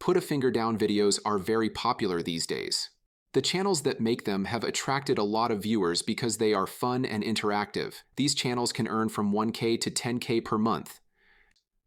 Put a finger down videos are very popular these days. The channels that make them have attracted a lot of viewers because they are fun and interactive. These channels can earn from 1K to 10K per month.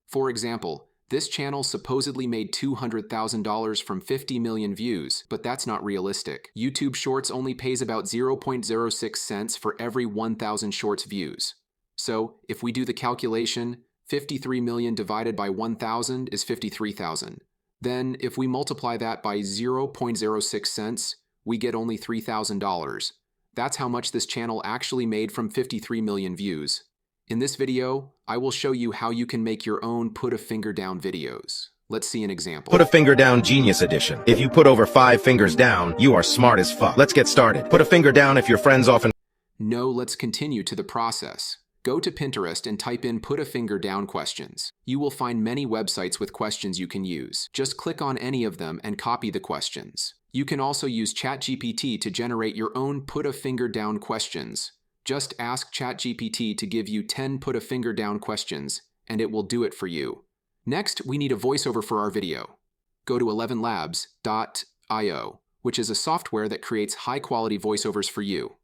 For example, this channel supposedly made $200,000 from 50 million views, but that's not realistic. YouTube Shorts only pays about 0.06 cents for every 1,000 Shorts views. So, if we do the calculation, 53 million divided by 1,000 is 53,000. Then, if we multiply that by 0.06 cents, we get only $3,000. That's how much this channel actually made from 53 million views. In this video, I will show you how you can make your own Put a Finger Down videos. Let's see an example. Put a Finger Down Genius Edition. If you put over 5 fingers down, you are smart as fuck. Let's get started. Put a finger down if your friends often... No, let's continue to the process. Go to Pinterest and type in Put a Finger Down questions. You will find many websites with questions you can use. Just click on any of them and copy the questions. You can also use ChatGPT to generate your own Put a Finger Down questions. Just ask ChatGPT to give you 10 Put a Finger Down questions, and it will do it for you. Next, we need a voiceover for our video. Go to 11labs.io, which is a software that creates high-quality voiceovers for you.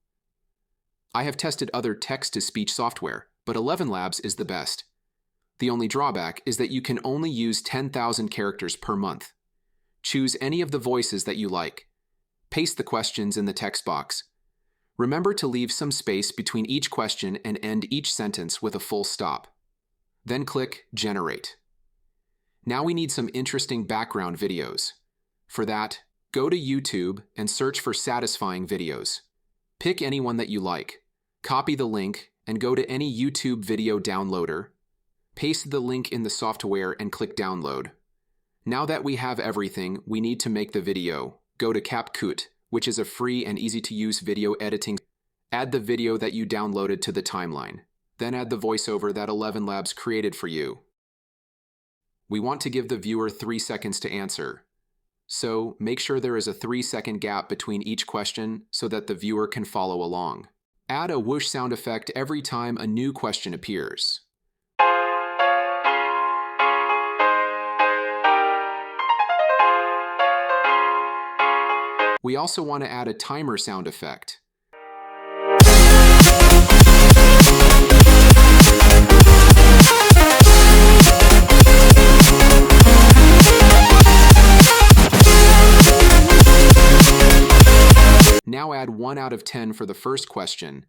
I have tested other text-to-speech software, but 11labs is the best. The only drawback is that you can only use 10,000 characters per month. Choose any of the voices that you like. Paste the questions in the text box. Remember to leave some space between each question and end each sentence with a full stop. Then click Generate. Now we need some interesting background videos. For that, go to YouTube and search for satisfying videos. Pick any one that you like. Copy the link and go to any YouTube video downloader. Paste the link in the software and click Download. Now that we have everything, we need to make the video. Go to CapCut, which is a free and easy-to-use video editing. Add the video that you downloaded to the timeline. Then add the voiceover that 11labs created for you. We want to give the viewer 3 seconds to answer. So, make sure there is a 3-second gap between each question so that the viewer can follow along. Add a whoosh sound effect every time a new question appears. We also want to add a timer sound effect. Now add 1 out of 10 for the first question,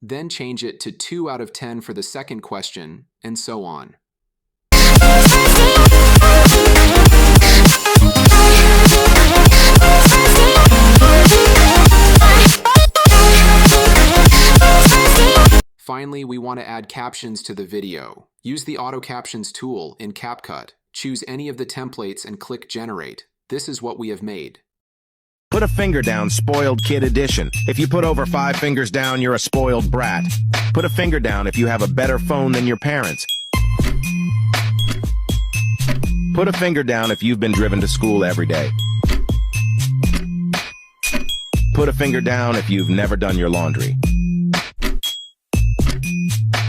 then change it to 2 out of 10 for the second question, and so on. Finally, we want to add captions to the video. Use the Auto Captions tool in CapCut. Choose any of the templates and click Generate. This is what we have made. Put a Finger Down Spoiled Kid Edition. If you put over 5 fingers down, you're a spoiled brat. Put a finger down if you have a better phone than your parents. Put a finger down if you've been driven to school every day. Put a finger down if you've never done your laundry.